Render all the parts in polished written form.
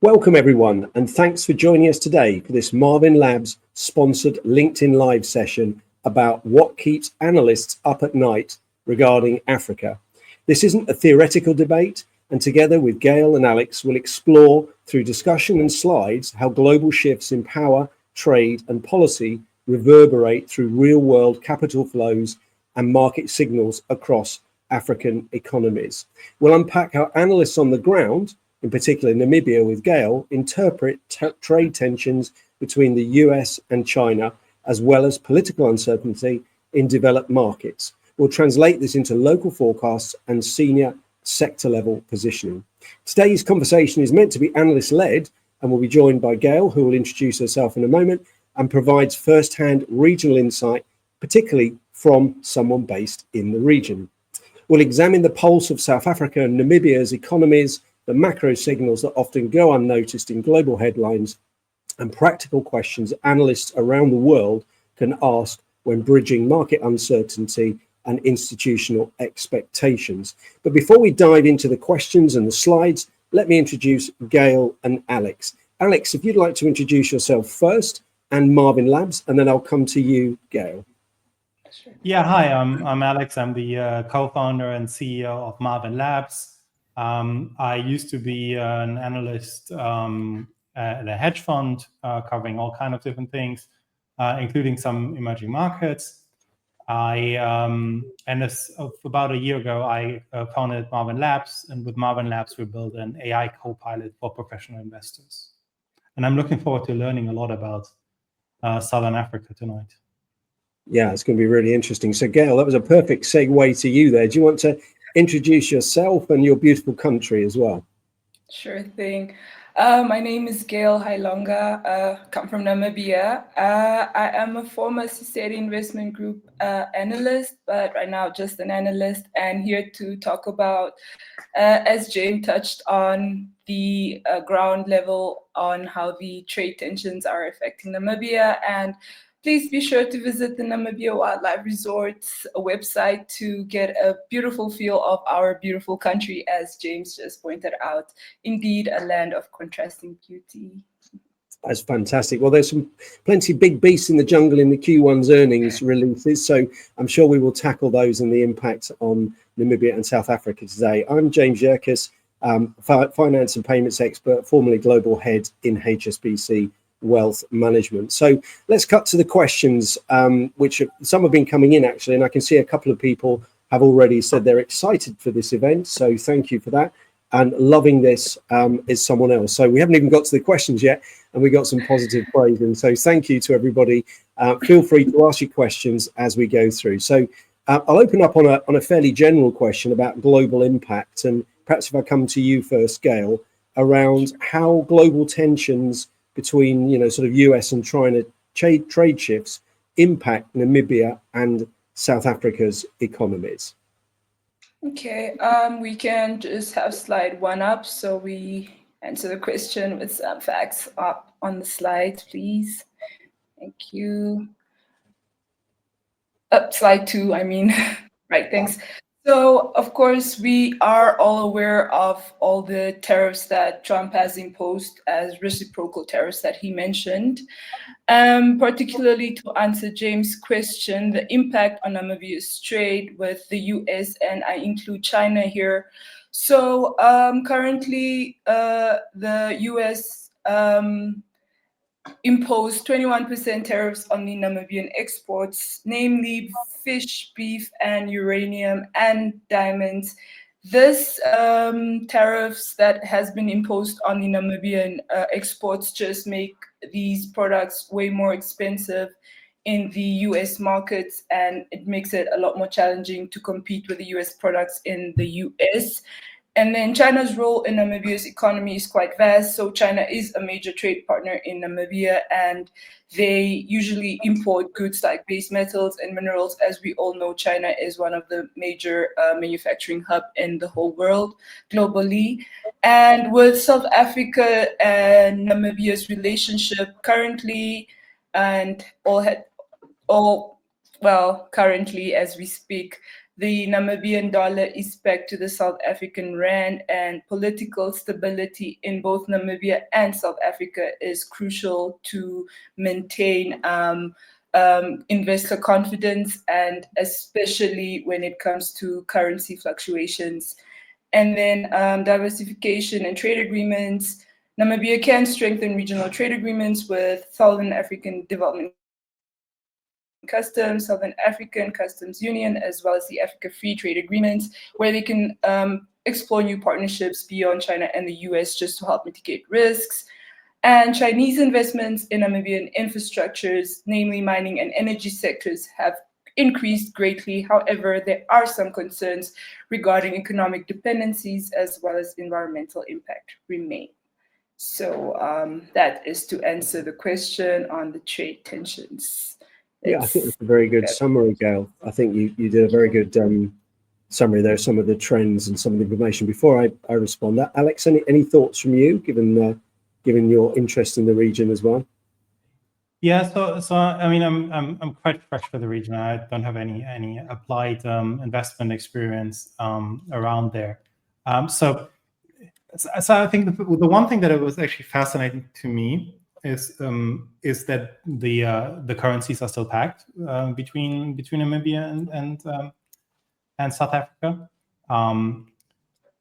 Welcome everyone, and thanks for joining us today for this Marvin Labs sponsored LinkedIn Live session about what keeps analysts up at night regarding Africa. This isn't a theoretical debate, and together with Gail and Alex, we'll explore through discussion and slides how global shifts in power, trade and policy reverberate through real-world capital flows and market signals across African economies. We'll unpack how analysts on the ground, in particular Namibia with Gail, interpret trade tensions between the US and China, as well as political uncertainty in developed markets. We'll translate this into local forecasts and senior sector level positioning. Today's conversation is meant to be analyst-led, and we'll be joined by Gail, who will introduce herself in a moment and provides first-hand regional insight, particularly from someone based in the region. We'll examine the pulse of South Africa and Namibia's economies, the macro signals that often go unnoticed in global headlines, and practical questions analysts around the world can ask when bridging market uncertainty and institutional expectations. But before we dive into the questions and the slides, let me introduce Gail and Alex. Alex, if you'd like to introduce yourself first and Marvin Labs, and then I'll come to you, Gail. Yeah, hi, I'm Alex. I'm the co-founder and CEO of Marvin Labs. I used to be an analyst at a hedge fund covering all kinds of different things, including some emerging markets. And about a year ago, I founded Marvin Labs, and with Marvin Labs, we built an AI co-pilot for professional investors. And I'm looking forward to learning a lot about Southern Africa tonight. Yeah, it's going to be really interesting. So, Gail, that was a perfect segue to you there. Do you want to introduce yourself and your beautiful country as well? Sure thing. My name is Gail Hailonga, come from Namibia. I am a former Siseri Investment Group analyst, but right now just an analyst, and here to talk about, as James touched on, the ground level on how the trade tensions are affecting Namibia. And please be sure to visit the Namibia Wildlife Resort's website to get a beautiful feel of our beautiful country, as James just pointed out. Indeed, a land of contrasting beauty. That's fantastic. Well, there's plenty big beasts in the jungle in the Q1's earnings releases, so I'm sure we will tackle those and the impact on Namibia and South Africa today. I'm James Yerkes, finance and payments expert, formerly global head in HSBC Wealth Management. So let's cut to the questions, which some have been coming in actually, and I can see a couple of people have already said they're excited for this event, so thank you for that. And loving this is someone else. So we haven't even got to the questions yet, and we got some positive praise, and so thank you to everybody. Feel free to ask your questions as we go through. So I'll open up on a fairly general question about global impact, and perhaps if I come to you first, Gail, around how global tensions between, sort of US and China trade shifts impact Namibia and South Africa's economies. Okay, we can just have slide 1 up, so we answer the question with some facts up on the slide, please. Thank you. Up slide 2, I mean. Right, thanks. So, of course, we are all aware of all the tariffs that Trump has imposed as reciprocal tariffs that he mentioned. Particularly to answer James' question, the impact on Namibia's trade with the US, and I include China here. So currently, the US imposed 21% tariffs on the Namibian exports, namely fish, beef, and uranium and diamonds. This tariffs that has been imposed on the Namibian exports just make these products way more expensive in the US markets, and it makes it a lot more challenging to compete with the US products in the US. And then China's role in Namibia's economy is quite vast. So China is a major trade partner in Namibia, and they usually import goods like base metals and minerals. As we all know, China is one of the major manufacturing hubs in the whole world globally. And with South Africa and Namibia's relationship currently, and currently as we speak, the Namibian dollar is pegged to the South African rand, and political stability in both Namibia and South Africa is crucial to maintain investor confidence, and especially when it comes to currency fluctuations. And then diversification and trade agreements. Namibia can strengthen regional trade agreements with Southern African Development Customs, Southern African Customs Union, as well as the Africa Free Trade Agreements, where they can explore new partnerships beyond China and the US just to help mitigate risks. And Chinese investments in Namibian infrastructures, namely mining and energy sectors, have increased greatly. However, there are some concerns regarding economic dependencies as well as environmental impact remain. So that is to answer the question on the trade tensions. Yeah, I think it's a very good summary, Gail. I think you did a very good summary there, some of the trends and some of the information. Before I respond, Alex, any thoughts from you, given your interest in the region as well? Yeah, so I mean, I'm quite fresh for the region. I don't have any applied investment experience around there. So I think the one thing that it was actually fascinating to me is that the currencies are still packed between Namibia and South Africa,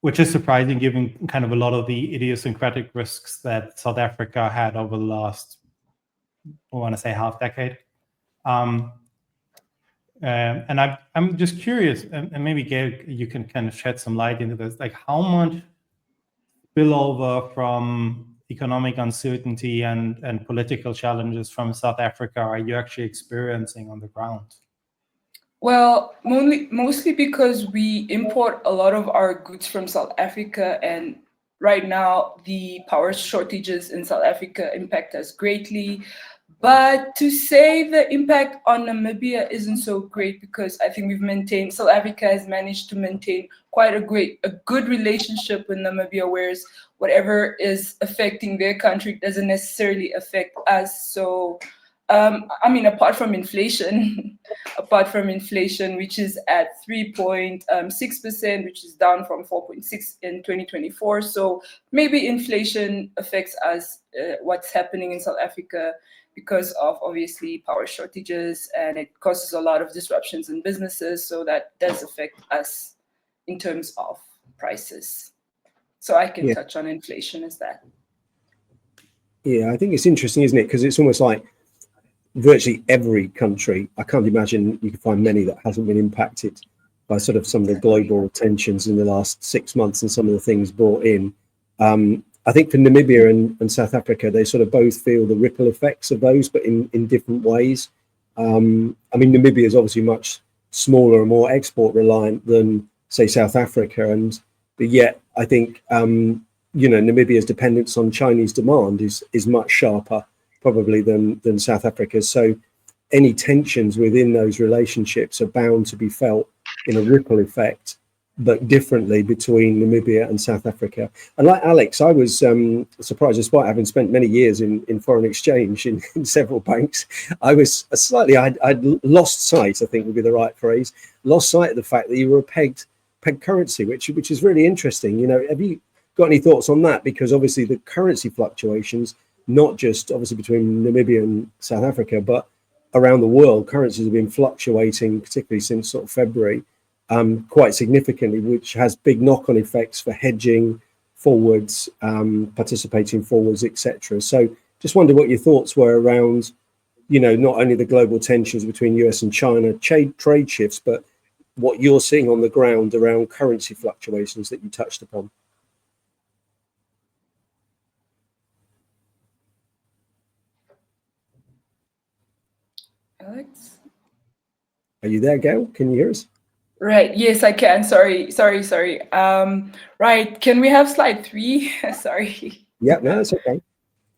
which is surprising given kind of a lot of the idiosyncratic risks that South Africa had over the last, I want to say, half decade. And I'm just curious, and maybe Gail, you can kind of shed some light into this, like how much spillover from economic uncertainty and political challenges from South Africa are you actually experiencing on the ground? Well, mostly because we import a lot of our goods from South Africa, and right now the power shortages in South Africa impact us greatly. But to say the impact on Namibia isn't so great, because I think South Africa has managed to maintain quite a good relationship with Namibia, whereas whatever is affecting their country doesn't necessarily affect us. So, I mean, apart from inflation, which is at 3.6%, which is down from 4.6 in 2024. So maybe inflation affects us, what's happening in South Africa, because of obviously power shortages, and it causes a lot of disruptions in businesses. So that does affect us in terms of prices. So I can touch on inflation as that. Yeah, I think it's interesting, isn't it? Because it's almost like virtually every country, I can't imagine you can find many that hasn't been impacted by sort of some of the global tensions in the last 6 months and some of the things brought in. I think for Namibia and South Africa, they sort of both feel the ripple effects of those, but in different ways. I mean, Namibia is obviously much smaller and more export reliant than, say, South Africa, but yet I think Namibia's dependence on Chinese demand is much sharper probably than South Africa's. So any tensions within those relationships are bound to be felt in a ripple effect, but differently between Namibia and South Africa. And like Alex, I was surprised, despite having spent many years in foreign exchange in several banks, I was I'd lost sight, I think would be the right phrase, lost sight of the fact that you were a pegged currency, which is really interesting. Have you got any thoughts on that? Because obviously the currency fluctuations, not just obviously between Namibia and South Africa, but around the world, currencies have been fluctuating, particularly since sort of February, quite significantly, which has big knock-on effects for hedging forwards, participating forwards, etc. So just wonder what your thoughts were around, not only the global tensions between US and China, trade shifts, but what you're seeing on the ground around currency fluctuations that you touched upon. Alex? Are you there, Gail? Can you hear us? Right. Yes, I can. Sorry. Right. Can we have slide 3? Sorry. Yeah, no, that's okay.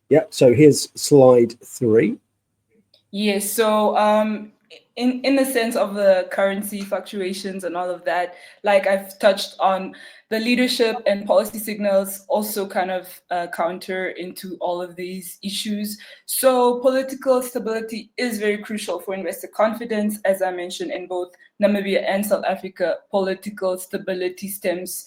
Yeah. So here's slide 3. Yes. So in the sense of the currency fluctuations and all of that, like I've touched on, the leadership and policy signals also kind of counter into all of these issues. So political stability is very crucial for investor confidence. As I mentioned, in both Namibia and South Africa, political stability stems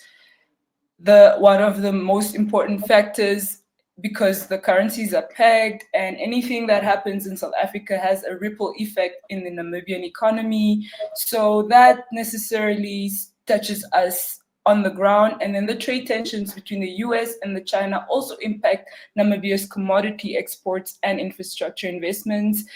one of the most important factors, because the currencies are pegged, and anything that happens in South Africa has a ripple effect in the Namibian economy. So that necessarily touches us on the ground. And then the trade tensions between the US and the China also impact Namibia's commodity exports and infrastructure investments,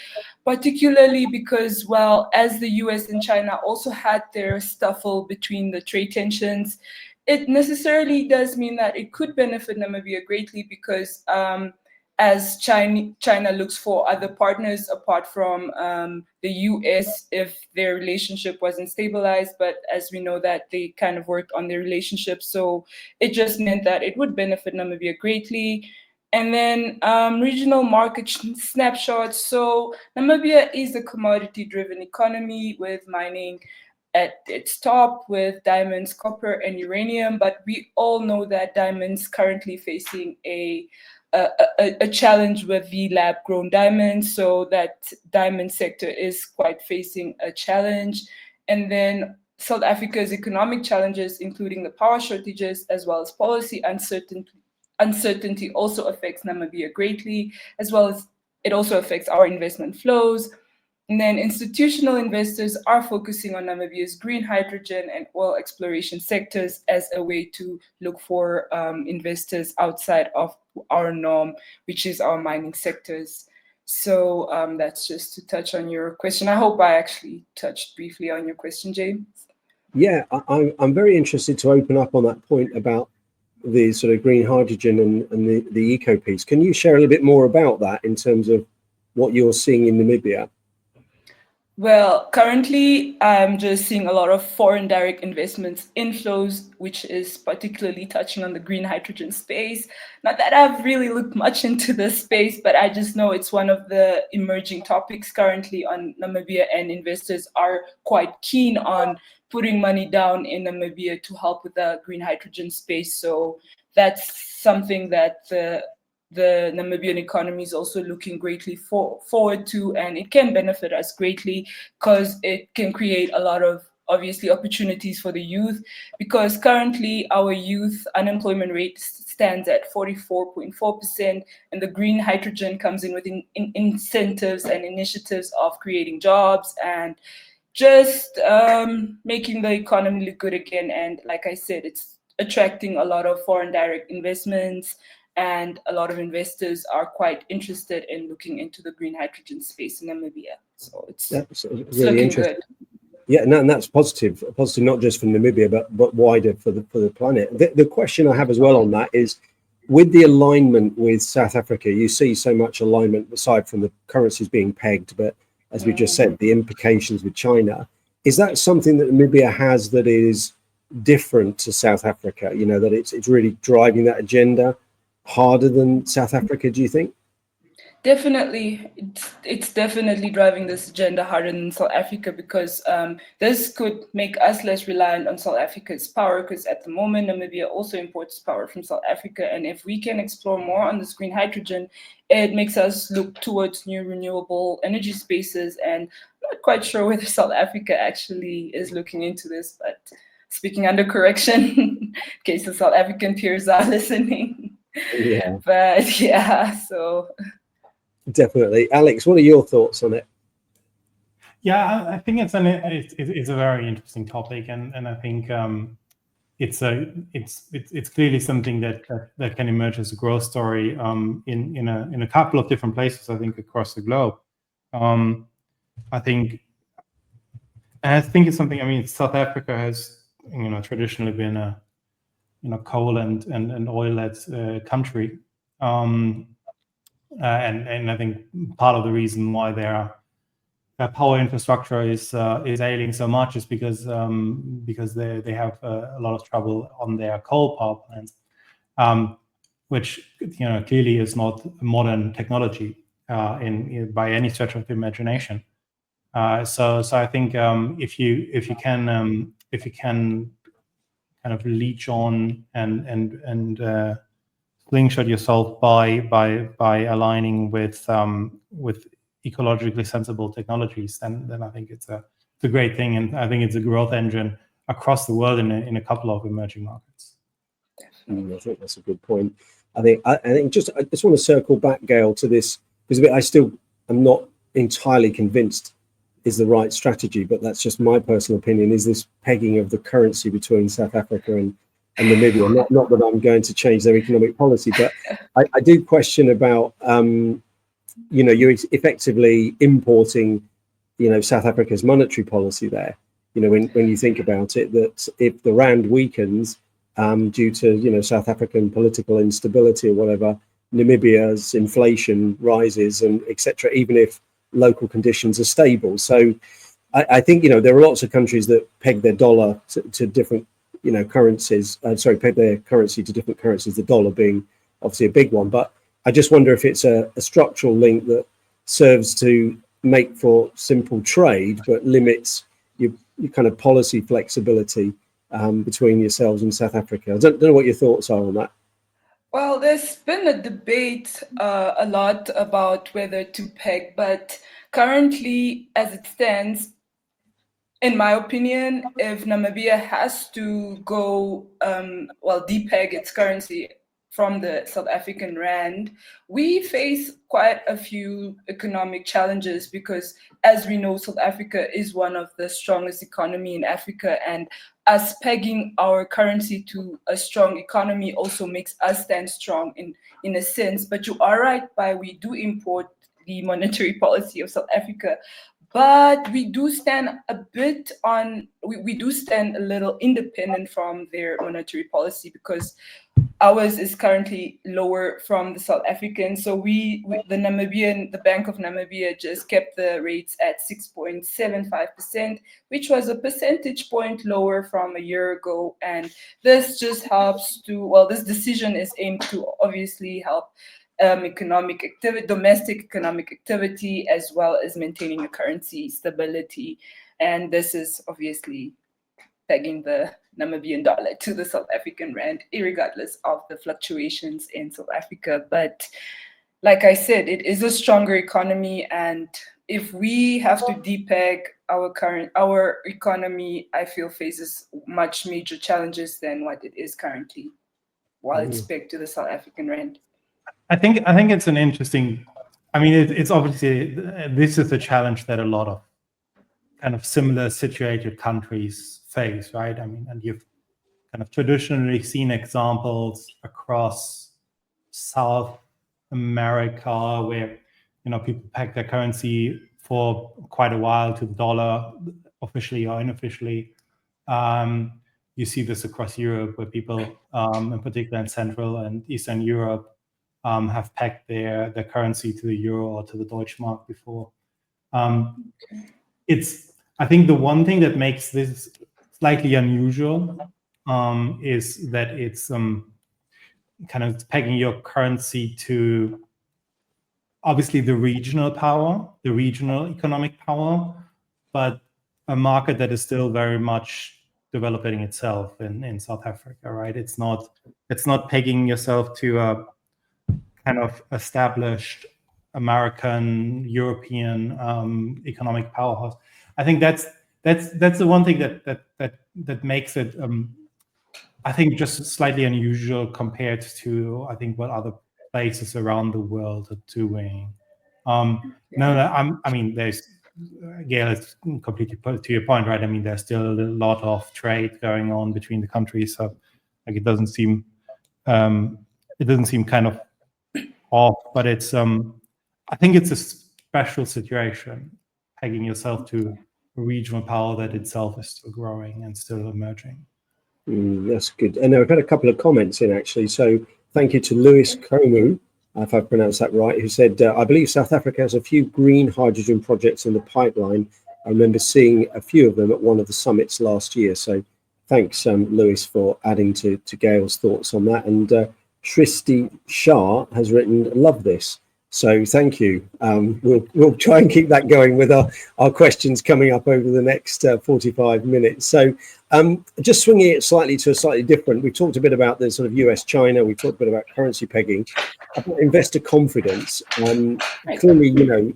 particularly because, well, as the US and China also had their scuffle between the trade tensions, it necessarily does mean that it could benefit Namibia greatly, because as China looks for other partners apart from the US if their relationship wasn't stabilized, but as we know that they kind of worked on their relationship, so it just meant that it would benefit Namibia greatly. And then regional market snapshots. So Namibia is a commodity-driven economy with mining at its top, with diamonds, copper, and uranium. But we all know that diamonds currently facing a challenge with the lab-grown diamonds. So that diamond sector is quite facing a challenge. And then South Africa's economic challenges, including the power shortages as well as policy uncertainty also affects Namibia greatly, as well as it also affects our investment flows. And then institutional investors are focusing on Namibia's green hydrogen and oil exploration sectors as a way to look for investors outside of our norm, which is our mining sectors. So that's just to touch on your question. I hope I actually touched briefly on your question, James. Yeah, I'm very interested to open up on that point about the sort of green hydrogen and the eco piece. Can you share a little bit more about that in terms of what you're seeing in Namibia? Well, currently, I'm just seeing a lot of foreign direct investments inflows, which is particularly touching on the green hydrogen space. Not that I've really looked much into this space, but I just know it's one of the emerging topics currently on Namibia, and investors are quite keen on putting money down in Namibia to help with the green hydrogen space. So that's something that the Namibian economy is also looking greatly forward to, and it can benefit us greatly because it can create a lot of obviously opportunities for the youth, because currently our youth unemployment rate stands at 44.4%, and the green hydrogen comes in with incentives and initiatives of creating jobs and just making the economy look good again. And like I said, it's attracting a lot of foreign direct investments, and a lot of investors are quite interested in looking into the green hydrogen space in Namibia. So it's really looking good. Yeah, no, and that's positive not just for Namibia, but wider for the planet. The question I have as well on that is, with the alignment with South Africa, you see so much alignment aside from the currencies being pegged, but as we just said, the implications with China. Is that something that Namibia has that is different to South Africa? You know, that it's really driving that agenda harder than South Africa, do you think? Definitely, it's definitely driving this agenda harder than South Africa, because this could make us less reliant on South Africa's power, because at the moment Namibia also imports power from South Africa, and if we can explore more on this green hydrogen, it makes us look towards new renewable energy spaces. And I'm not quite sure whether South Africa actually is looking into this, but speaking under correction in case the South African peers are listening. Yeah, but yeah, so definitely. Alex, what are your thoughts on it? Yeah, I think it's a very interesting topic, and I think it's clearly something that can emerge as a growth story in a couple of different places, I think, across the globe. I think it's something. I mean, South Africa has traditionally been a coal and oil-led country, and I think part of the reason why their power infrastructure is ailing so much is because they have a lot of trouble on their coal power plants, which clearly is not modern technology by any stretch of the imagination. So I think if you can kind of leech on and slingshot yourself by aligning with ecologically sensible technologies, then I think it's a great thing, and I think it's a growth engine across the world in a couple of emerging markets. I think that's a good point. I think I just want to circle back, Gail, to this, because I still am not entirely convinced is the right strategy, but that's just my personal opinion, is this pegging of the currency between South Africa and Namibia. Not that I'm going to change their economic policy, but I do question about, you're effectively importing, South Africa's monetary policy there. When you think about it, that if the rand weakens due to, South African political instability or whatever, Namibia's inflation rises and etc., even if local conditions are stable. So I think, there are lots of countries that peg their dollar to different, currencies, peg their currency to different currencies, the dollar being obviously a big one. But I just wonder if it's a structural link that serves to make for simple trade, but limits your kind of policy flexibility between yourselves and South Africa. I don't know what your thoughts are on that. Well, there's been a debate a lot about whether to peg, but currently, as it stands, in my opinion, if Namibia has to go, depeg its currency from the South African rand, we face quite a few economic challenges because, as we know, South Africa is one of the strongest economy in Africa, and us pegging our currency to a strong economy also makes us stand strong in a sense. But you are right, we do import the monetary policy of South Africa, but we do stand we do stand a little independent from their monetary policy because ours is currently lower from the South African. So the Bank of Namibia just kept the rates at 6.75%, which was a percentage point lower from a year ago. And this just helps this decision is aimed to obviously help economic activity, domestic economic activity, as well as maintaining a currency stability. And this is obviously pegging the Namibian dollar to the South African rand, irregardless of the fluctuations in South Africa. But like I said, it is a stronger economy, and if we have to depeg our economy, I feel faces much major challenges than what it is currently, while it's pegged to the South African rand. I think it's an interesting. I mean, it's obviously this is a challenge that a lot of kind of similar situated countries face, right? I mean, and you've kind of traditionally seen examples across South America where, people peg their currency for quite a while to the dollar, officially or unofficially. You see this across Europe where people, in particular in Central and Eastern Europe, have pegged their currency to the euro or to the Deutschmark before. I think the one thing that makes this slightly unusual is that it's kind of pegging your currency to obviously the regional power, the regional economic power, but a market that is still very much developing itself in South Africa, right? It's not pegging yourself to a kind of established American, European economic powerhouse. I think that's the one thing that makes it I think just slightly unusual compared to I think what other places around the world are doing. I mean, there's Gail, it's completely to your point, right? I mean, there's still a lot of trade going on between the countries, so like it doesn't seem kind of off, but it's I think it's a special situation, pegging yourself to a regional power that itself is still growing and still emerging. That's good. And I've had a couple of comments in actually. So thank you to Lewis Komu, if I've pronounced that right, who said, I believe South Africa has a few green hydrogen projects in the pipeline. I remember seeing a few of them at one of the summits last year. So thanks, Lewis, for adding to Gail's thoughts on that. And Shristi Shah has written, love this. So thank you. We'll try and keep that going with our questions coming up over the next 45 minutes. So just swinging it slightly to a slightly different, we talked a bit about the sort of US-China, we talked a bit about currency pegging, about investor confidence. Clearly, you know,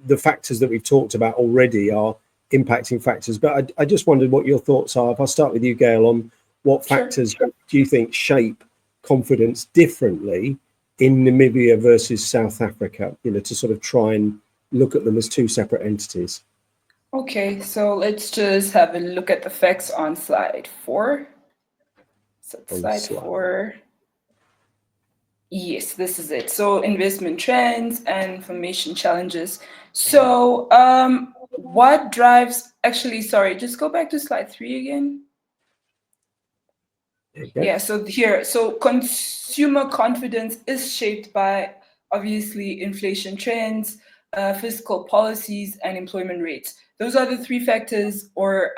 the factors that we've talked about already are impacting factors, but I just wondered what your thoughts are. If I start with you, Gail, on what factors do you think shape confidence differently in Namibia versus South Africa, you know, to sort of try and look at them as two separate entities? Okay, so let's just have a look at the facts on slide 4. So slide 4. Yes, this is it. So investment trends and information challenges. So what drives, actually, sorry, just go back to slide 3 again. Yeah, so here, so consumer confidence is shaped by obviously inflation trends, fiscal policies, and employment rates. Those are the 3 factors, or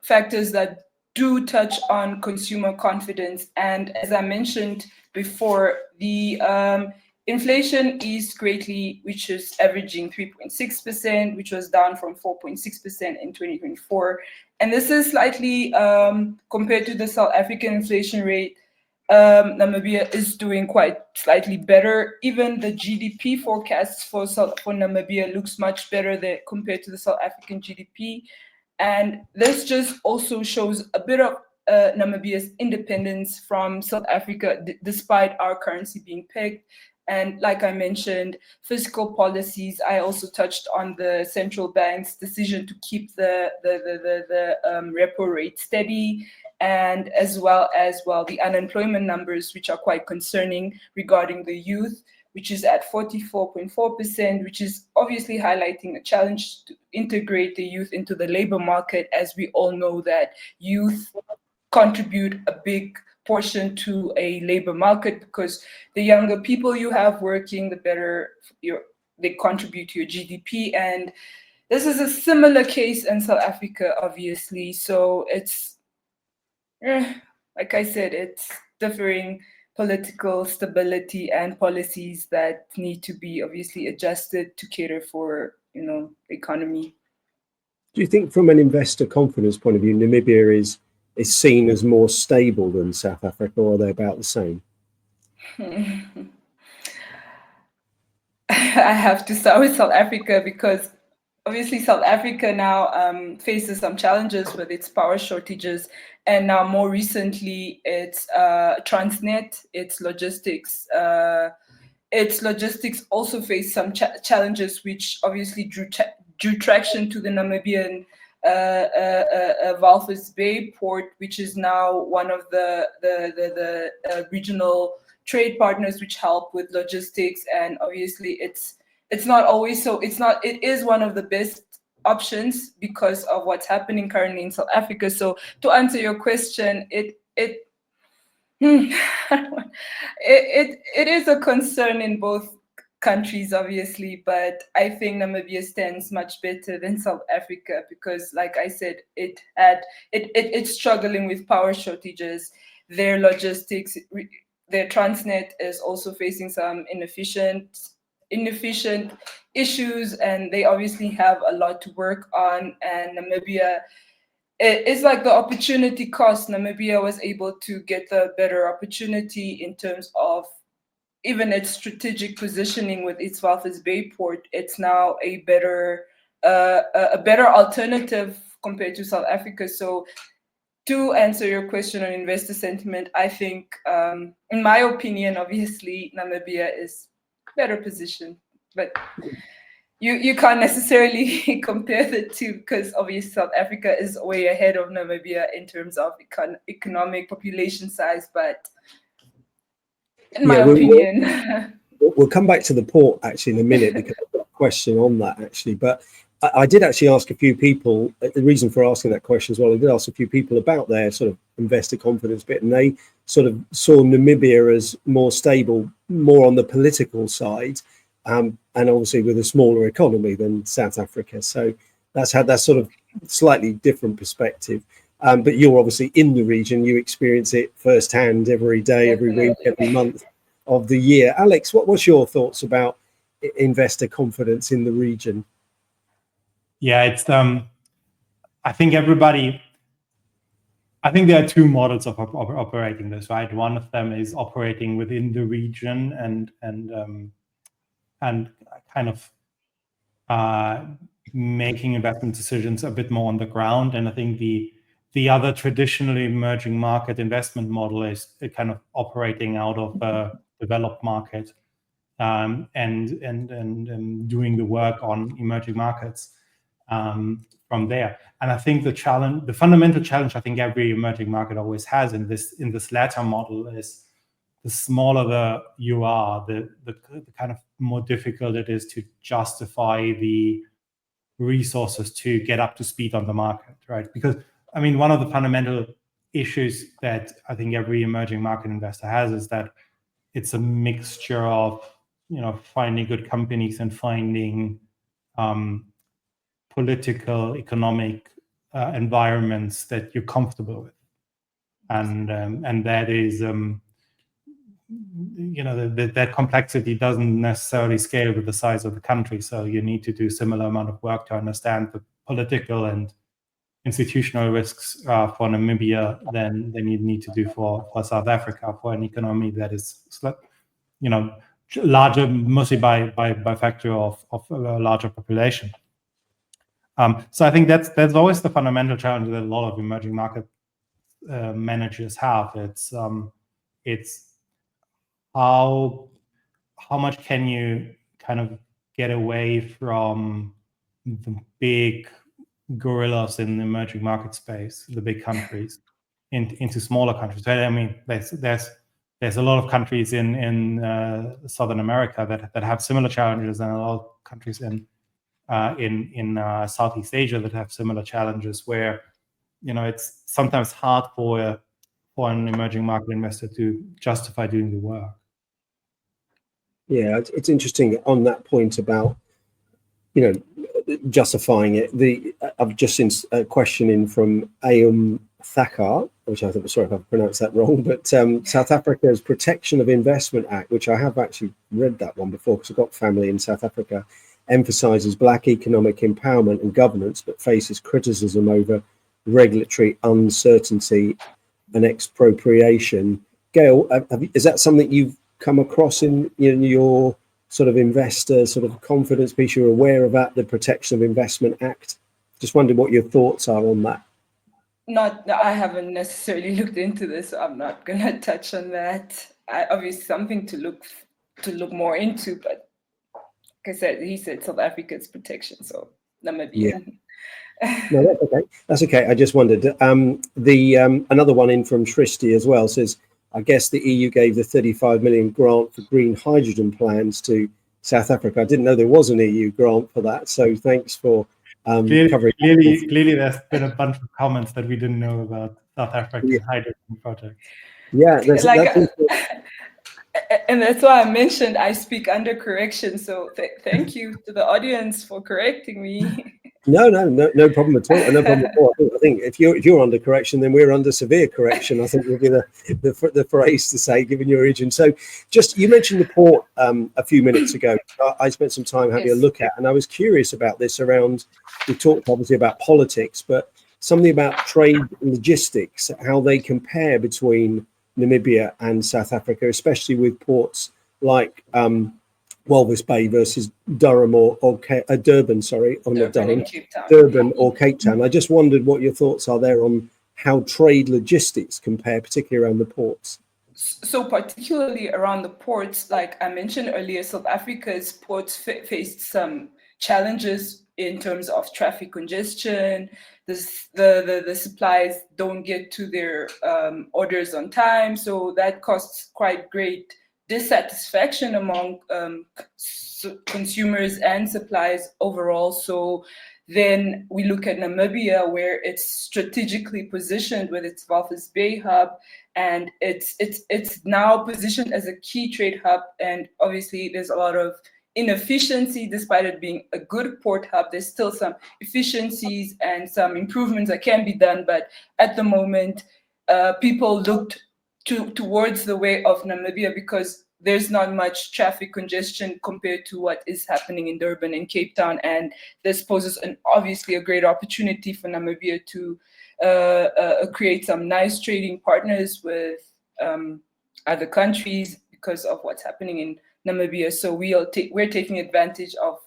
factors that do touch on consumer confidence. And as I mentioned before, the inflation eased greatly, which is averaging 3.6%, which was down from 4.6% in 2024. And this is slightly compared to the South African inflation rate. Namibia is doing quite slightly better. Even the GDP forecasts for Namibia looks much better compared to the South African GDP. And this just also shows a bit of Namibia's independence from South Africa, despite our currency being pegged. And like I mentioned, fiscal policies, I also touched on the central bank's decision to keep the repo rate steady, and as well the unemployment numbers, which are quite concerning regarding the youth, which is at 44.4%, which is obviously highlighting a challenge to integrate the youth into the labor market, as we all know that youth contribute a big portion to a labor market, because the younger people you have working, the better they contribute to your GDP. And this is a similar case in South Africa, obviously. So it's, like I said, it's differing political stability and policies that need to be obviously adjusted to cater for, you know, the economy. Do you think from an investor confidence point of view, Namibia is seen as more stable than South Africa, or are they about the same? I have to start with South Africa, because obviously South Africa now faces some challenges with its power shortages, and now more recently it's Transnet, its logistics also face some challenges, which obviously drew traction to the Namibian Walvis Bay port, which is now one of the regional trade partners which help with logistics. And obviously it's not always so, it is one of the best options because of what's happening currently in South Africa. So to answer your question, it is a concern in both countries, obviously, but I think Namibia stands much better than South Africa, because like I said, it's struggling with power shortages. Their logistics, their Transnet is also facing some inefficient issues, and they obviously have a lot to work on. And Namibia, it's like the opportunity cost. Namibia was able to get the better opportunity in terms of even its strategic positioning with its Walvis Bay port. It's now a better alternative compared to South Africa. So to answer your question on investor sentiment, I think, in my opinion, obviously Namibia is better positioned, but you can't necessarily compare the two, because obviously South Africa is way ahead of Namibia in terms of economic population size, but in my opinion. We'll come back to the port actually in a minute, because I've got a question on that actually. But I did actually ask a few people, the reason for asking that question as well, I did ask a few people about their sort of investor confidence bit, and they sort of saw Namibia as more stable, more on the political side, and obviously with a smaller economy than South Africa. So that's had that sort of slightly different perspective. But you're obviously in the region, you experience it firsthand every day, every week, every month of the year. Alex, what's your thoughts about investor confidence in the region? Yeah, it's I think there are two models of operating this, right? One of them is operating within the region and kind of making investment decisions a bit more on the ground. And I think the other traditionally emerging market investment model is kind of operating out of a developed market and doing the work on emerging markets from there. And I think the fundamental challenge I think every emerging market always has in this latter model is the smaller you are, the kind of more difficult it is to justify the resources to get up to speed on the market, right? Because I mean, one of the fundamental issues that I think every emerging market investor has is that it's a mixture of, finding good companies and finding political, economic environments that you're comfortable with, and that is, that complexity doesn't necessarily scale with the size of the country. So you need to do similar amount of work to understand the political and institutional risks for Namibia than you need to do for South Africa, for an economy that is, larger, mostly by factor of a larger population. So I think that's always the fundamental challenge that a lot of emerging market managers have. It's how much can you kind of get away from the big gorillas in the emerging market space, the big countries, into smaller countries. I mean, there's a lot of countries in Southern America that have similar challenges, and a lot of countries in Southeast Asia that have similar challenges, where it's sometimes hard for an emerging market investor to justify doing the work. Yeah, it's interesting on that point about justifying it. I've just seen a question in from Aum Thakar, which I think, sorry if I've pronounced that wrong, but South Africa's Protection of Investment Act, which I have actually read that one before because I've got family in South Africa, emphasizes black economic empowerment and governance, but faces criticism over regulatory uncertainty and expropriation. Gail, is that something you've come across in your sort of investor sort of confidence piece? You're aware about the Protection of Investment Act? Just wondering what your thoughts are on that. I haven't necessarily looked into this, so I'm not gonna touch on that. Obviously something to look more into, but like I said, he said South Africa's protection, so Namibia. Yeah. No, that's okay. That's okay. I just wondered. Another one in from Tristi as well says, I guess the EU gave the 35 million grant for green hydrogen plans to South Africa. I didn't know there was an EU grant for that. So thanks for covering. Clearly, there's been a bunch of comments that we didn't know about South African hydrogen projects. Yeah, and that's why I mentioned I speak under correction. So thank you to the audience for correcting me. No problem at all. No problem at all. I think if you're under correction, then we're under severe correction, I think would be the phrase to say, given your region. So just, you mentioned the port a few minutes ago. I spent some time having a look at, and I was curious about this around, we talked obviously about politics, but something about trade logistics, how they compare between Namibia and South Africa, especially with ports like Walvis Bay versus Durham or Durban, Durban or Cape Town. I just wondered what your thoughts are there on how trade logistics compare, particularly around the ports. So particularly around the ports, like I mentioned earlier, South Africa's ports faced some challenges in terms of traffic congestion. The supplies don't get to their orders on time, so that causes quite great dissatisfaction among consumers and suppliers overall. So then we look at Namibia, where it's strategically positioned with its Walvis Bay hub, and it's now positioned as a key trade hub. And obviously there's a lot of inefficiency, despite it being a good port hub. There's still some efficiencies and some improvements that can be done, but at the moment people looked towards the way of Namibia because there's not much traffic congestion compared to what is happening in Durban and Cape Town, and this poses obviously a great opportunity for Namibia to create some nice trading partners with other countries because of what's happening in Namibia. So we're taking advantage of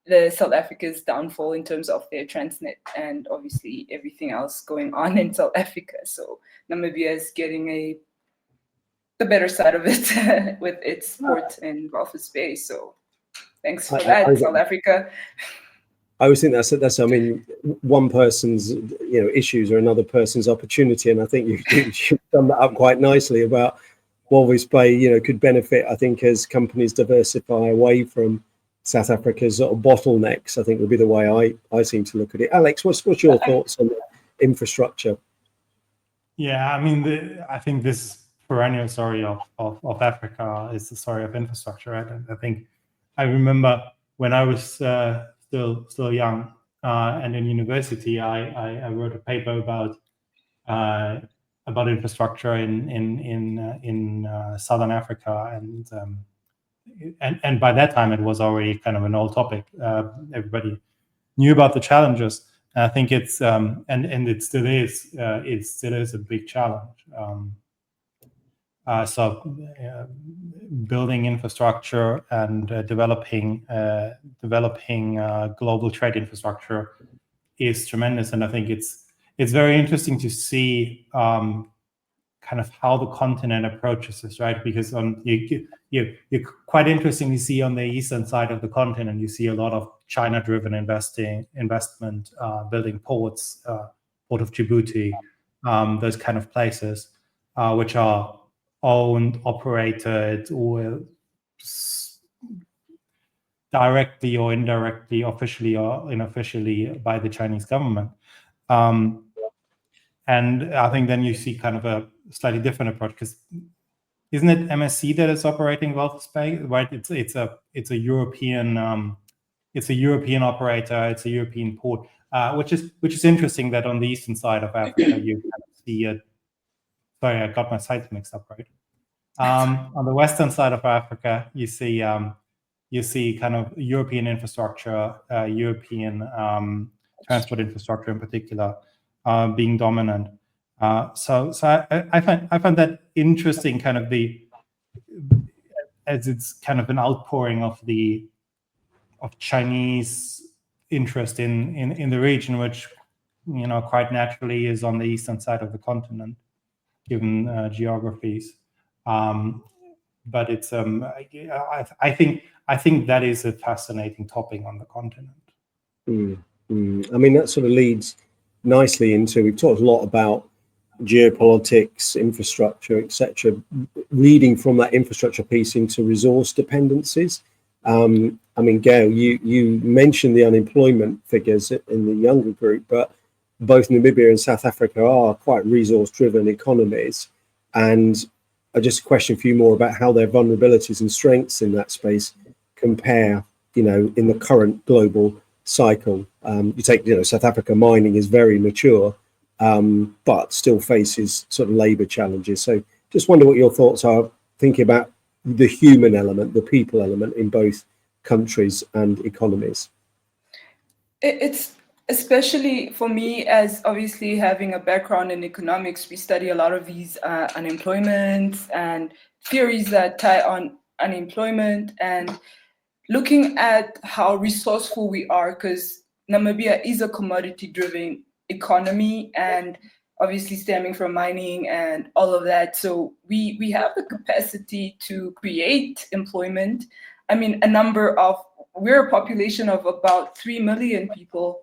the South Africa's downfall in terms of their Transnet and obviously everything else going on in South Africa. So Namibia is getting the better side of it with its port and Walvis Bay. So thanks for that, South Africa. I always think that's I mean, one person's issues are another person's opportunity, and I think you've done that up quite nicely about Walvis Bay. Could benefit, I think, as companies diversify away from South Africa's sort of bottlenecks. I think would be the way I seem to look at it. Alex, what's your thoughts on the infrastructure? Yeah, I mean, I think this perennial story of Africa is the story of infrastructure, right? And I think I remember when I was still young and in university, I wrote a paper about infrastructure in Southern Africa, and by that time it was already kind of an old topic. Everybody knew about the challenges. And I think it's and it still is a big challenge. So building infrastructure and developing global trade infrastructure is tremendous, and I think it's very interesting to see kind of how the continent approaches this, right? Because you quite interestingly see on the eastern side of the continent, you see a lot of China-driven investment, building ports, Port of Djibouti, those kind of places, which are owned, operated, or directly or indirectly, officially or unofficially by the Chinese government. And I think then you see kind of a slightly different approach, because isn't it MSC that is operating Walvis Bay, right? It's a European operator. It's a European port, which is interesting that on the eastern side of Africa you kind of see it. Sorry, I got my sites mixed up, right? On the western side of Africa, you see kind of European infrastructure, European transport infrastructure in particular, being dominant. So I find that interesting, kind of as it's kind of an outpouring of Chinese interest in the region, which quite naturally is on the eastern side of the continent, given geographies. But it's I think that is a fascinating topic on the continent. I mean, that sort of leads nicely into, we've talked a lot about geopolitics, infrastructure, etc. Leading from that infrastructure piece into resource dependencies. I mean, Gail, you mentioned the unemployment figures in the younger group, but both Namibia and South Africa are quite resource-driven economies, and I just question for you more about how their vulnerabilities and strengths in that space compare, in the current global cycle. You take, South Africa, mining is very mature, but still faces sort of labor challenges. So just wonder what your thoughts are, thinking about the human element, the people element in both countries and economies. It's especially for me, as obviously having a background in economics, we study a lot of these unemployment and theories that tie on unemployment, and looking at how resourceful we are, because Namibia is a commodity-driven economy, and obviously stemming from mining and all of that. So we have the capacity to create employment. I mean, we're a population of about 3 million people.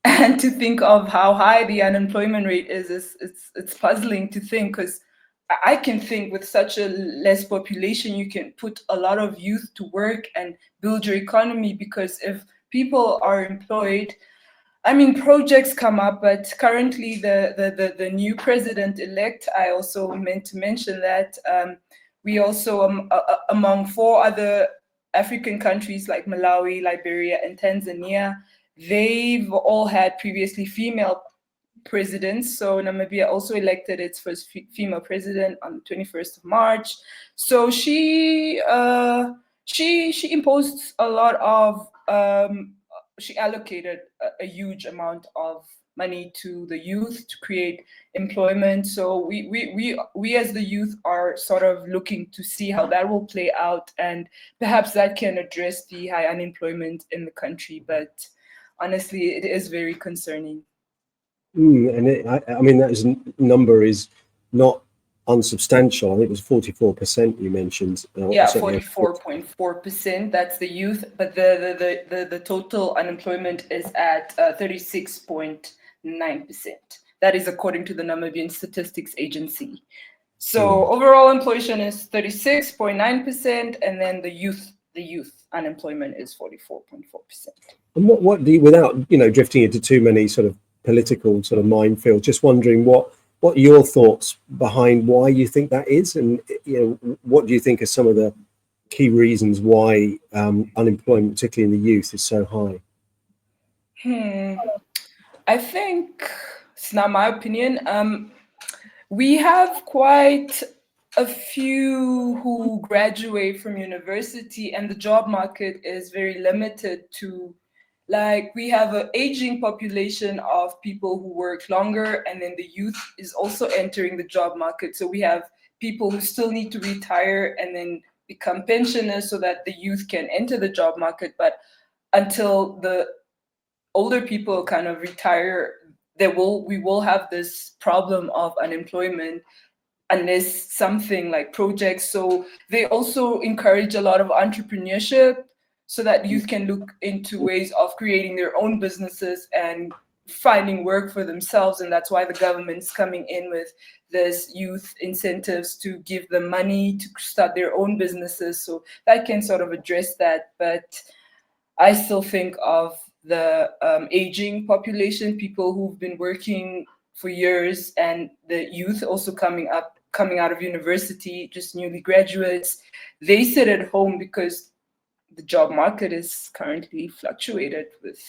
And to think of how high the unemployment rate is, it's puzzling to think, because I can think with such a less population, you can put a lot of youth to work and build your economy, because if people are employed, I mean, projects come up, but currently the new president-elect, I also meant to mention that we also, among 4 other African countries like Malawi, Liberia, and Tanzania, they've all had previously female presidents. So Namibia also elected its first female president on the 21st of March. So she imposed a lot of, she allocated a huge amount of money to the youth to create employment. So we as the youth are sort of looking to see how that will play out, and perhaps that can address the high unemployment in the country. But honestly, it is very concerning. And I mean, that number is not unsubstantial. I think it was 44% you mentioned. Yeah, 44.4%. That's the youth, but the total unemployment is at 36.9%. That is according to the Namibian Statistics Agency. So overall employment is 36.9%, and then the youth unemployment is 44.4%. And what do you, without drifting into too many sort of political sort of minefield, just wondering what are your thoughts behind why you think that is, and what do you think are some of the key reasons why unemployment, particularly in the youth, is so high? I think it's not my opinion. We have quite a few who graduate from university, and the job market is very limited to, like, we have an aging population of people who work longer, and then the youth is also entering the job market. So we have people who still need to retire and then become pensioners so that the youth can enter the job market. But until the older people kind of retire, we will have this problem of unemployment unless something like projects. So they also encourage a lot of entrepreneurship, so that youth can look into ways of creating their own businesses and finding work for themselves. And that's why the government's coming in with this youth incentives to give them money to start their own businesses. So that can sort of address that. But I still think of the aging population, people who've been working for years, and the youth also coming out of university, just newly graduates. They sit at home because the job market is currently fluctuated with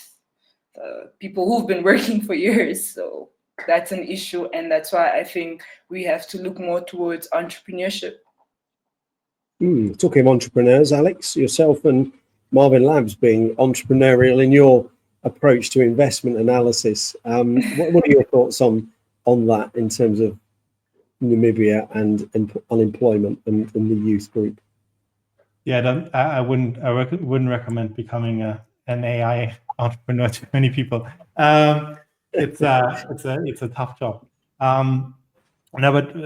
people who've been working for years. So that's an issue, and that's why I think we have to look more towards entrepreneurship. Talking of entrepreneurs, Alex, yourself and Marvin Labs being entrepreneurial in your approach to investment analysis, what are your thoughts on that in terms of Namibia and unemployment and the youth group? Yeah, I wouldn't recommend becoming an AI entrepreneur to many people. It's a tough job. No, but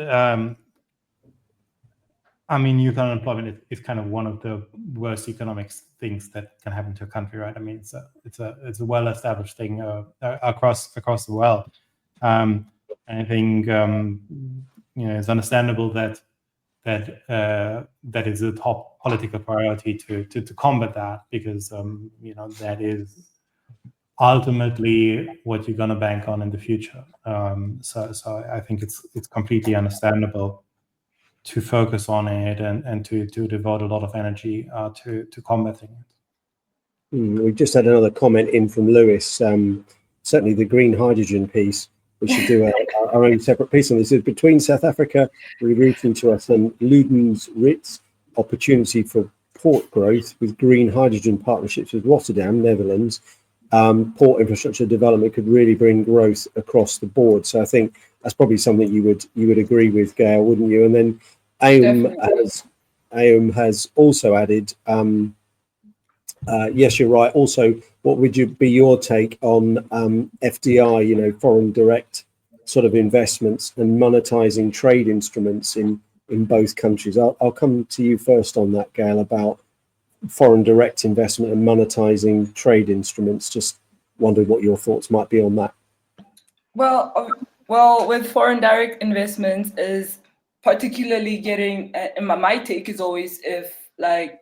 I mean, youth unemployment is kind of one of the worst economic things that can happen to a country, right? I mean, it's a well-established thing across the world. And I think it's understandable that is a top political priority to combat that, because that is ultimately what you're going to bank on in the future. So I think it's completely understandable to focus on it and to devote a lot of energy to combating it. We've just had another comment in from Lewis. Certainly the green hydrogen piece. We should do our own separate piece on this. Is between South Africa rerouting to us and Luden's Ritz, opportunity for port growth with green hydrogen partnerships with Rotterdam, Netherlands. Port infrastructure development could really bring growth across the board. So I think that's probably something you would agree with, Gail, wouldn't you? And then Aum has also added, yes, you're right. Also, what would be your take on FDI, foreign direct sort of investments and monetizing trade instruments in both countries? I'll come to you first on that, Gail, about foreign direct investment and monetizing trade instruments. Just wondered what your thoughts might be on that. Well, with foreign direct investments is particularly getting, my take is always, if like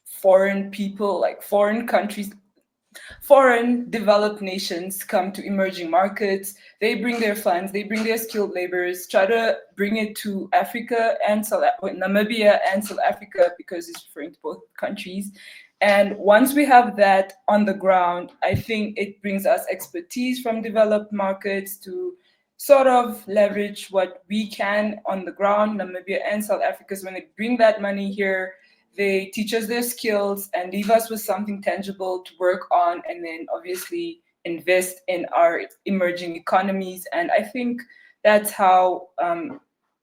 foreign people, like foreign countries, foreign developed nations come to emerging markets, they bring their funds, they bring their skilled laborers, try to bring it to Africa and Namibia and South Africa, because it's referring to both countries. And once we have that on the ground, I think it brings us expertise from developed markets to sort of leverage what we can on the ground. Namibia and South Africa, when they bring that money here, they teach us their skills and leave us with something tangible to work on, and then obviously invest in our emerging economies. And I think that's how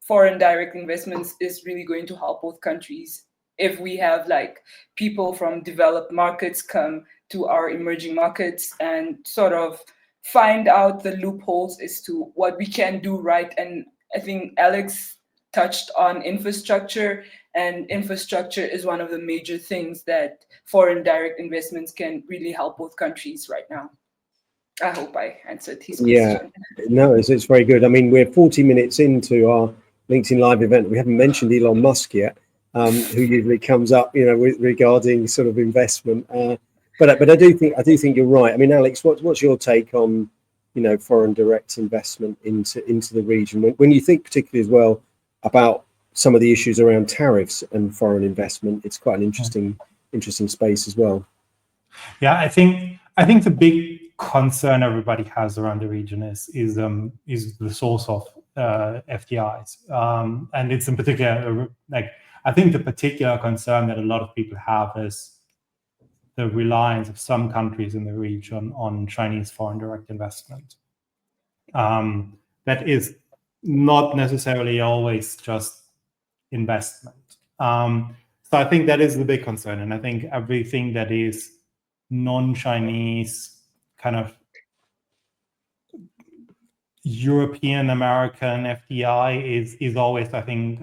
foreign direct investments is really going to help both countries. If we have like people from developed markets come to our emerging markets and sort of find out the loopholes as to what we can do right. And I think Alex touched on infrastructure, and infrastructure is one of the major things that foreign direct investments can really help both countries right now. I hope I answered his question. No, it's very good. I mean, we're 40 minutes into our LinkedIn Live event. We haven't mentioned Elon Musk yet, who usually comes up, regarding sort of investment. But I do think you're right. I mean, Alex, what's your take on, foreign direct investment into the region? When you think particularly as well about some of the issues around tariffs and foreign investment, it's quite an interesting space as well. Yeah, I think the big concern everybody has around the region is the source of FDIs, and it's in particular I think the particular concern that a lot of people have is the reliance of some countries in the region on Chinese foreign direct investment. That is not necessarily always just investment. So I think that is the big concern, and I think everything that is non-Chinese kind of European American FDI is always, I think,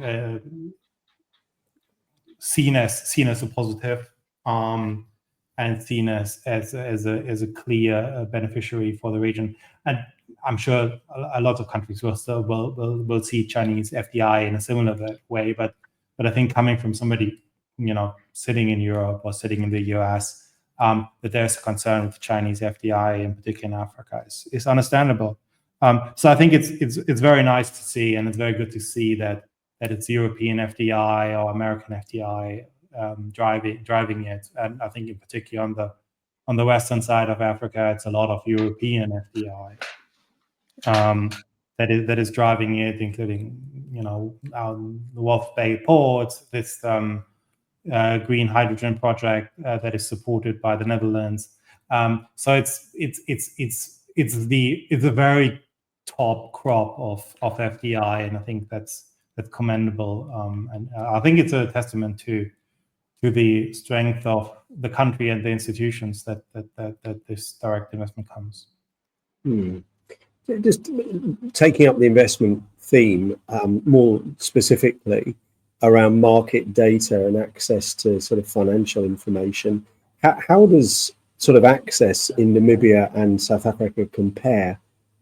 seen as a positive, and seen as a clear beneficiary for the region. And I'm sure a lot of countries will see Chinese FDI in a similar way, but I think coming from somebody sitting in Europe or sitting in the US, that there's a concern with Chinese FDI, in particular in Africa, is understandable. So I think it's very nice to see, and it's very good to see that it's European FDI or American FDI driving it. And I think in particular on the western side of Africa, it's a lot of European FDI that is driving it, including the Wolf Bay ports, this green hydrogen project that is supported by the Netherlands. So it's a very top crop of FDI, and I think that's commendable. And I think it's a testament to the strength of the country and the institutions that this direct investment comes. Just taking up the investment theme, more specifically around market data and access to sort of financial information, how does sort of access in Namibia and South Africa compare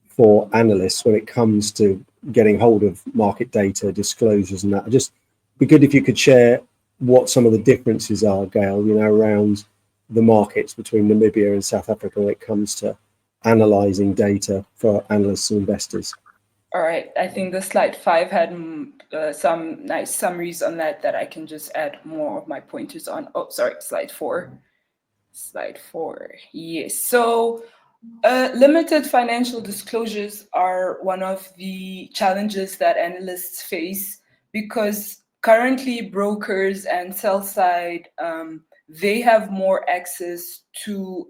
for analysts when it comes to getting hold of market data, disclosures and that? It'd just be good if you could share what some of the differences are, Gail, around the markets between Namibia and South Africa when it comes to analyzing data for analysts and investors. All right, I think the slide 5 had some nice summaries on that I can just add more of my pointers on. Oh, sorry, slide 4. Slide 4, yes. So limited financial disclosures are one of the challenges that analysts face, because currently brokers and sell side, they have more access to,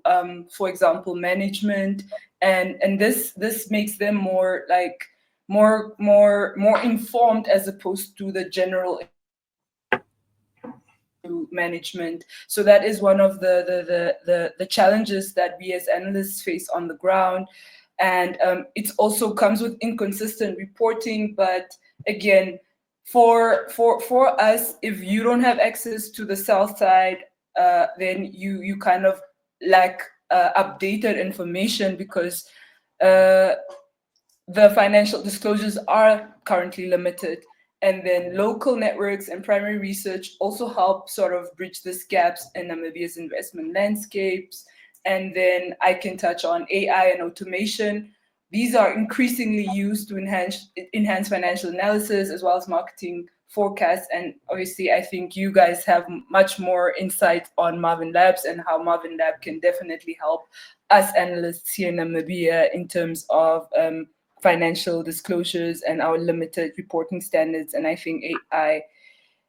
for example, management, and this makes them more informed as opposed to the general management. So that is one of the challenges that we as analysts face on the ground, and it also comes with inconsistent reporting. But again, for us, if you don't have access to the sell side, then you kind of lack updated information, because the financial disclosures are currently limited. And then local networks and primary research also help sort of bridge these gaps in Namibia's investment landscapes. And then I can touch on AI and automation. These are increasingly used to enhance financial analysis as well as marketing forecast. And obviously, I think you guys have much more insight on Marvin Labs and how Marvin Lab can definitely help us analysts here in Namibia in terms of financial disclosures and our limited reporting standards. And I think AI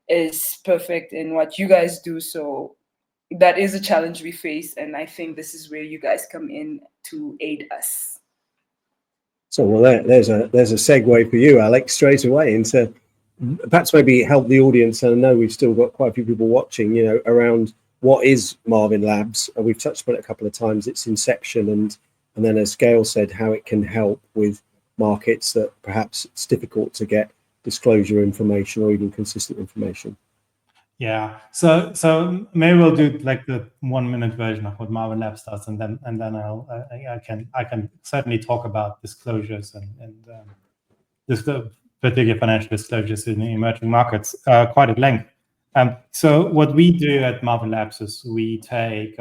is perfect in what you guys do. So that is a challenge we face. And I think this is where you guys come in to aid us. So, well, there's a segue for you, Alex, straight away into perhaps maybe help the audience. And I know we've still got quite a few people watching, around what is Marvin Labs. We've touched on it a couple of times, its inception, and then as Gail said, how it can help with markets that perhaps it's difficult to get disclosure information or even consistent information. Yeah, so maybe we'll do like the 1 minute version of what Marvin Labs does, and then I can certainly talk about disclosures and just the particular financial disclosures in the emerging markets quite at length. So what we do at Marvin Labs is we take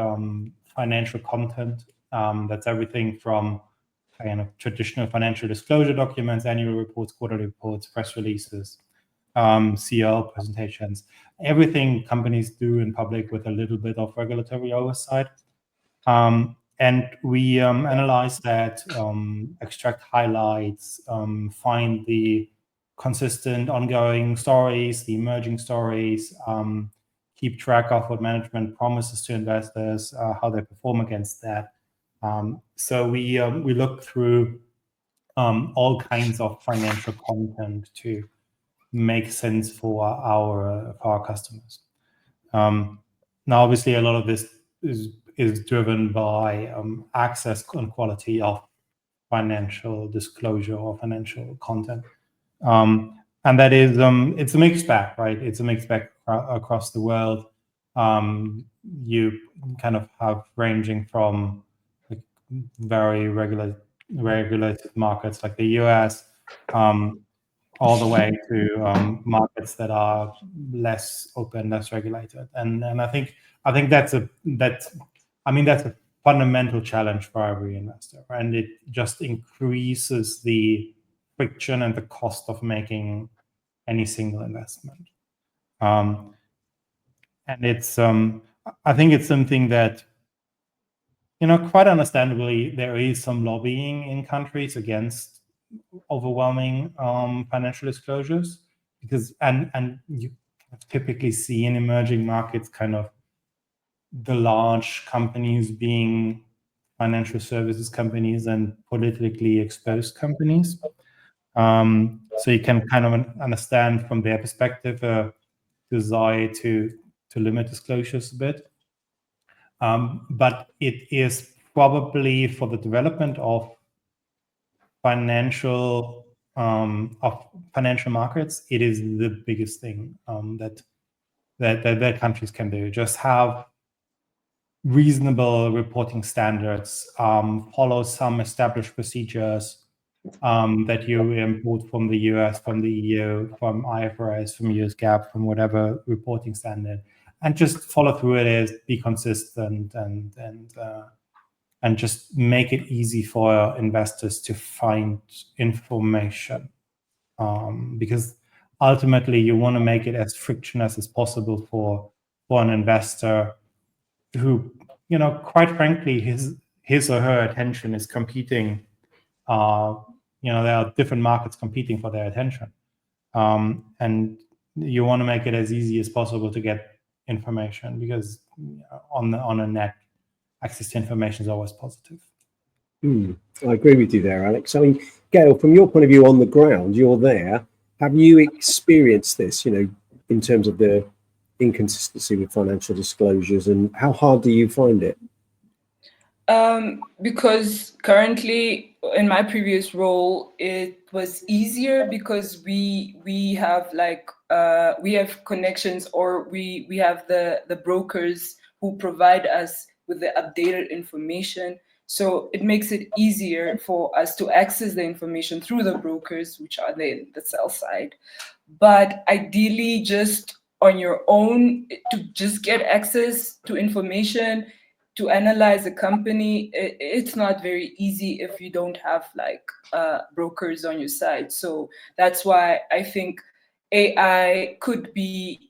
financial content that's everything from kind of traditional financial disclosure documents, annual reports, quarterly reports, press releases, CL presentations, everything companies do in public with a little bit of regulatory oversight. And we analyze that, extract highlights, find the consistent ongoing stories, the emerging stories, keep track of what management promises to investors, how they perform against that. So we look through all kinds of financial content to make sense for our customers. Now, obviously, a lot of this is driven by access and quality of financial disclosure or financial content. And that is, it's a mixed bag, right? It's a mixed bag across the world. You kind of have ranging from like very regulated markets like the US, all the way to markets that are less open, less regulated. And I think that's a fundamental challenge for every investor, and it just increases the friction and the cost of making any single investment. And it's I think it's something that, quite understandably, there is some lobbying in countries against overwhelming financial disclosures, because and you typically see in emerging markets kind of the large companies being financial services companies and politically exposed companies. So you can kind of understand from their perspective a desire to limit disclosures a bit. But it is probably for the development of financial markets, it is the biggest thing that countries can do. Just have reasonable reporting standards, follow some established procedures that you import from the US, from the EU, from IFRS, from US GAAP, from whatever reporting standard, and just follow through it, be consistent, and just make it easy for investors to find information, because ultimately you want to make it as frictionless as possible for an investor who, quite frankly, his or her attention is competing. There are different markets competing for their attention, and you want to make it as easy as possible to get information, because on a net, access to information is always positive. I agree with you there, Alex. I mean, Gail, from your point of view on the ground, you're there. Have you experienced this, in terms of the inconsistency with financial disclosures, and how hard do you find it? Because currently in my previous role, it was easier because we have we have connections, or we have the brokers who provide us with the updated information. So it makes it easier for us to access the information through the brokers, which are the sell side. But ideally, just on your own, to just get access to information, to analyze a company, it's not very easy if you don't have brokers on your side. So that's why I think AI could be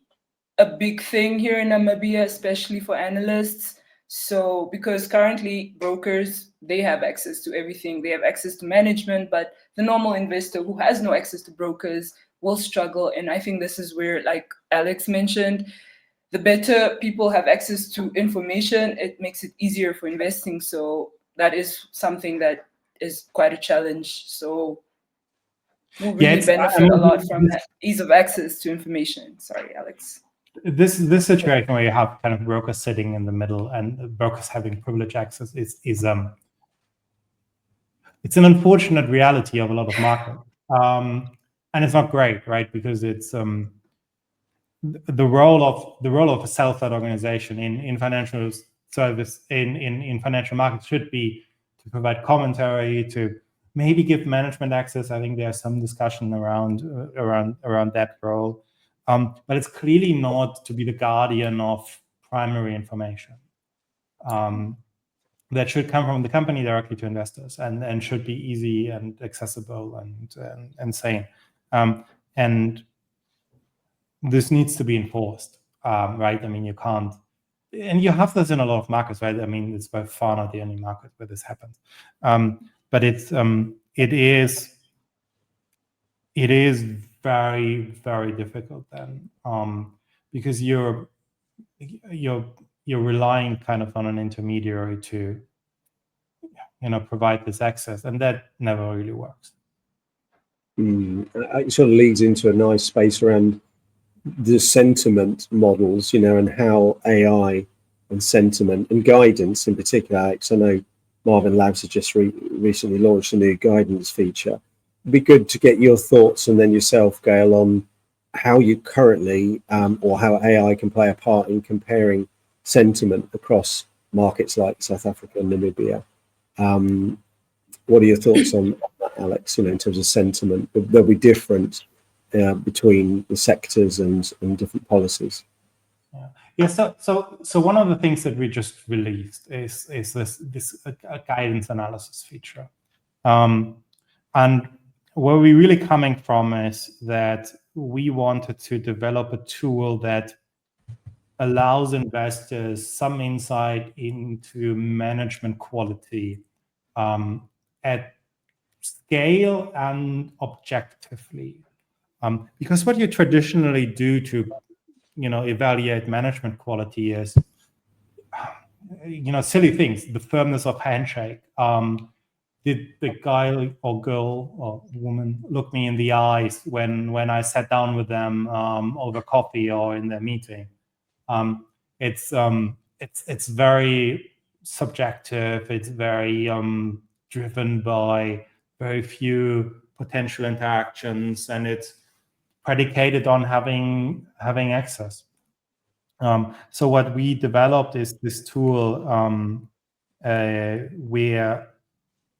a big thing here in Namibia, especially for analysts. So because currently brokers, they have access to everything. They have access to management, but the normal investor who has no access to brokers will struggle. And I think this is where, like Alex mentioned, the better people have access to information, it makes it easier for investing. So that is something that is quite a challenge. So we'll really benefit a lot from that ease of access to information. Sorry, Alex. This situation where you have kind of brokers sitting in the middle and brokers having privileged access is it's an unfortunate reality of a lot of markets, and it's not great, right? Because it's the role of a sell-side organization in financial service in financial markets should be to provide commentary, to maybe give management access. I think there's some discussion around that role. But it's clearly not to be the guardian of primary information. That should come from the company directly to investors and should be easy and accessible and sane. And this needs to be enforced, right? I mean, you can't, and you have this in a lot of markets, right? I mean, it's by far not the only market where this happens. But it is very, very difficult then, because you're relying kind of on an intermediary to, provide this access, and that never really works. It sort of leads into a nice space around the sentiment models, and how AI and sentiment and guidance in particular. Alex, I know Marvin Labs has just recently launched a new guidance feature. It'd be good to get your thoughts, and then yourself, Gail, on how you currently or how AI can play a part in comparing sentiment across markets like South Africa and Namibia. What are your thoughts on that, Alex? In terms of sentiment, there'll be different between the sectors and different policies. Yeah. So one of the things that we just released is this guidance analysis feature, and where we're really coming from is that we wanted to develop a tool that allows investors some insight into management quality at scale and objectively. Because what you traditionally do to, evaluate management quality is, silly things, the firmness of handshake. Did the guy or girl or woman look me in the eyes when I sat down with them over coffee or in their meeting? It's very subjective. It's very driven by very few potential interactions, and it's predicated on having access. So what we developed is this tool where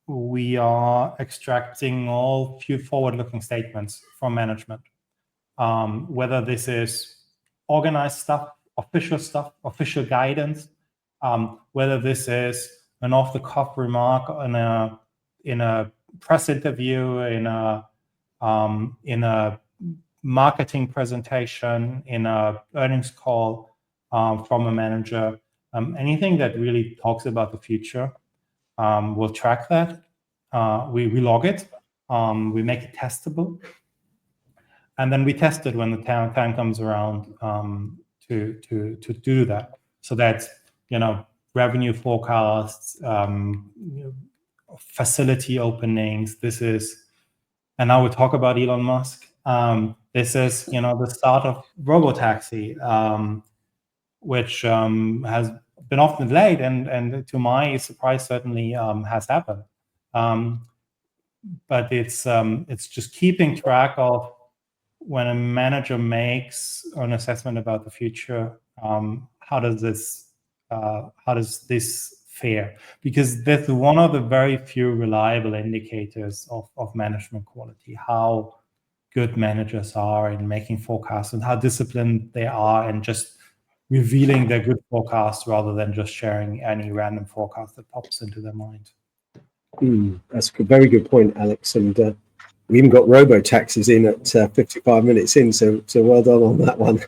we are extracting all few forward-looking statements from management, whether this is organized stuff, official guidance, whether this is an off-the-cuff remark in a press interview, in a marketing presentation, in a earnings call from a manager, anything that really talks about the future. We'll track that. We log it. We make it testable, and then we test it when the time comes around to do that. So that's revenue forecasts, facility openings. This is, and now we talk about Elon Musk. This is the start of robotaxi, which has been often delayed, and to my surprise, certainly has happened. But it's just keeping track of when a manager makes an assessment about the future. How does this fare? Because that's one of the very few reliable indicators of management quality. How good managers are in making forecasts and how disciplined they are in just revealing their good forecasts rather than just sharing any random forecast that pops into their mind. That's a very good point, Alex. And We even got robo taxis in at 55 minutes in, so well done on that one.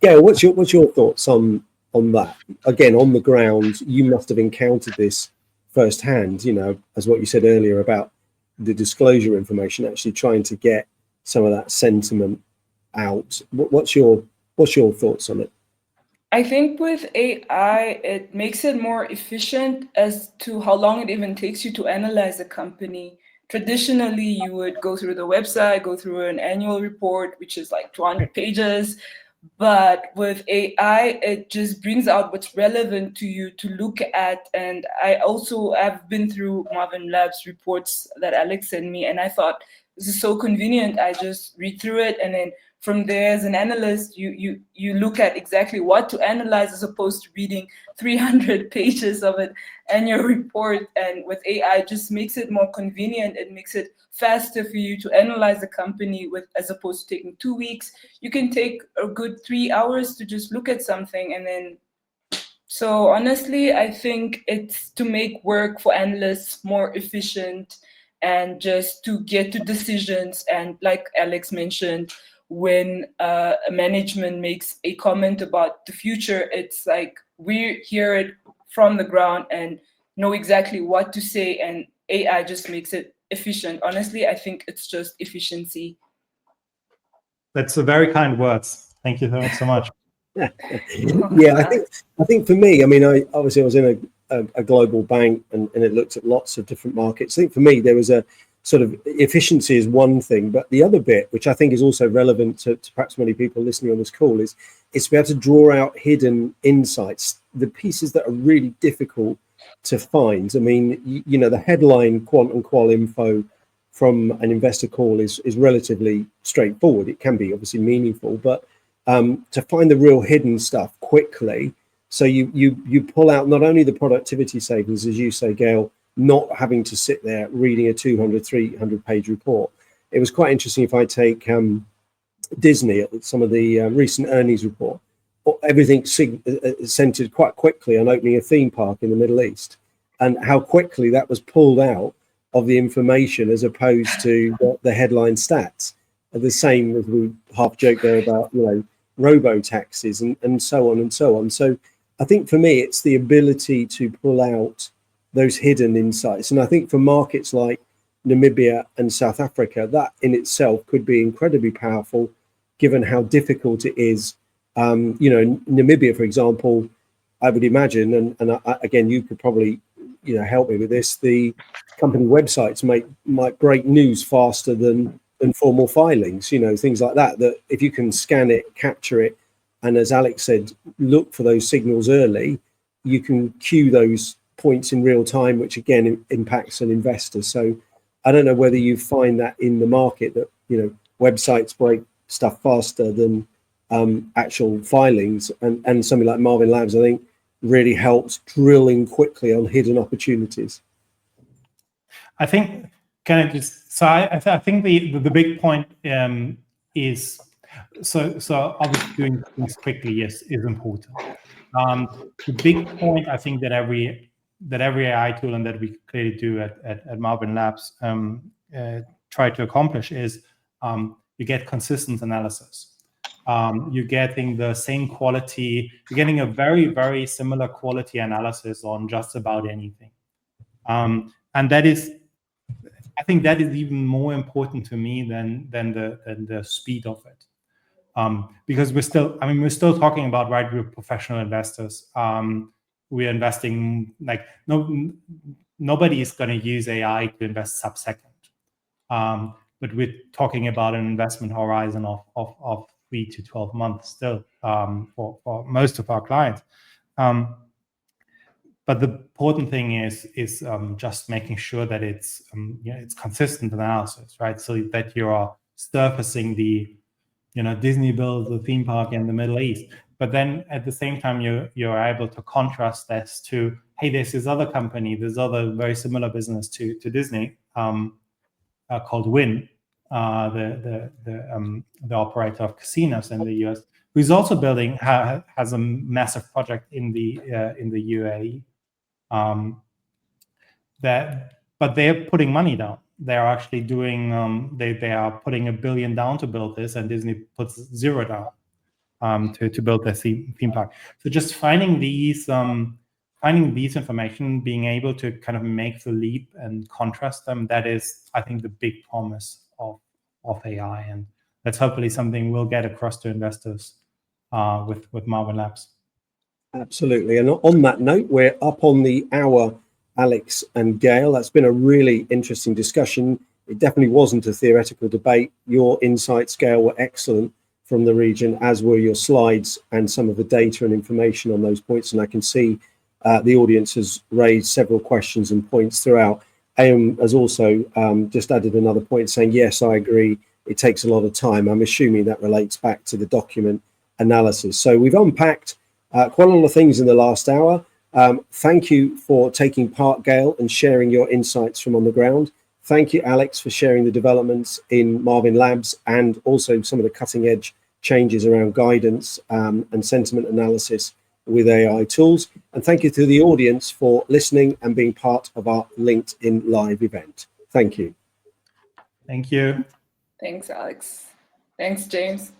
Gail, what's your thoughts on that? Again, on the ground, you must have encountered this firsthand. As what you said earlier about the disclosure information, actually trying to get some of that sentiment out. What's your thoughts on it? I think with AI, it makes it more efficient as to how long it even takes you to analyze a company. Traditionally, you would go through the website, go through an annual report, which is like 200 pages. But with AI, it just brings out what's relevant to you to look at. And I also have been through Marvin Labs reports that Alex sent me, and I thought this is so convenient. I just read through it, and then from there, as an analyst, you look at exactly what to analyze as opposed to reading 300 pages of an annual report. And with AI, it just makes it more convenient. It makes it faster for you to analyze the company as opposed to taking 2 weeks. You can take a good 3 hours to just look at something. And then, so honestly, I think it's to make work for analysts more efficient and just to get to decisions. And like Alex mentioned, when management makes a comment about the future, it's like we hear it from the ground and know exactly what to say, and AI just makes it efficient. Honestly, I think it's just efficiency. That's a very kind words. Thank you so much. Yeah, I think for me, I mean, I was in a global bank and it looked at lots of different markets. I think for me, there was a sort of efficiency is one thing, but the other bit, which I think is also relevant to perhaps many people listening on this call, is to be able to draw out hidden insights, the pieces that are really difficult to find. I mean, the headline quant and qual info from an investor call is relatively straightforward. It can be obviously meaningful, but to find the real hidden stuff quickly, so you pull out not only the productivity savings, as you say, Gail, not having to sit there reading a 200, 300 page report. It was quite interesting. If I take Disney at some of the recent earnings report, everything centered quite quickly on opening a theme park in the Middle East, and how quickly that was pulled out of the information as opposed to the headline stats. And the same as we half joke there about, robo taxis and so on and so on. So I think for me, it's the ability to pull out those hidden insights. And I think for markets like Namibia and South Africa, that in itself could be incredibly powerful, given how difficult it is. Namibia, for example, I would imagine, and again, you could probably, help me with this, the company websites might break news faster than formal filings, things like that if you can scan it, capture it, and as Alex said, look for those signals early, you can cue those points in real time, which again impacts an investor. So I don't know whether you find that in the market that websites break stuff faster than actual filings, and something like Marvin Labs, I think, really helps drilling quickly on hidden opportunities. I think I think the big point is so obviously doing things quickly is important. The big point I think that every AI tool and that we clearly do at Marvin Labs try to accomplish is you get consistent analysis. You're getting the same quality. You're getting a very, very similar quality analysis on just about anything, and that is, I think, that is even more important to me than the speed of it, because we're still talking about, right? We're professional investors. We're investing nobody is going to use AI to invest sub-second, but we're talking about an investment horizon of 3 to 12 months still for most of our clients. But the important thing is just making sure that it's consistent analysis, right? So that you are surfacing the Disney builds the theme park in the Middle East, but then at the same time you're able to contrast this to, hey, there's this other company, there's other very similar business to Disney called Wynn, the operator of casinos in the US, who's also building has a massive project in the UAE. But they're putting money down, they are actually doing, they are putting $1 billion down to build this, and Disney puts 0 down to build their theme park. So just finding these information, being able to kind of make the leap and contrast them, that is, I think, the big promise of AI, and that's hopefully something we'll get across to investors with Marvin Labs. Absolutely. And on that note, we're up on the hour, Alex and Gail. That's been a really interesting discussion. It definitely wasn't a theoretical debate. Your insights, Gail, were excellent from the region, as were your slides and some of the data and information on those points. And I can see the audience has raised several questions and points throughout. Aim has also just added another point saying, yes, I agree, it takes a lot of time. I'm assuming that relates back to the document analysis. So we've unpacked quite a lot of things in the last hour. Thank you for taking part, Gail, and sharing your insights from on the ground. Thank you, Alex, for sharing the developments in Marvin Labs and also some of the cutting edge changes around guidance and sentiment analysis with AI tools. And thank you to the audience for listening and being part of our LinkedIn Live event. Thank you. Thank you. Thanks, Alex. Thanks, James.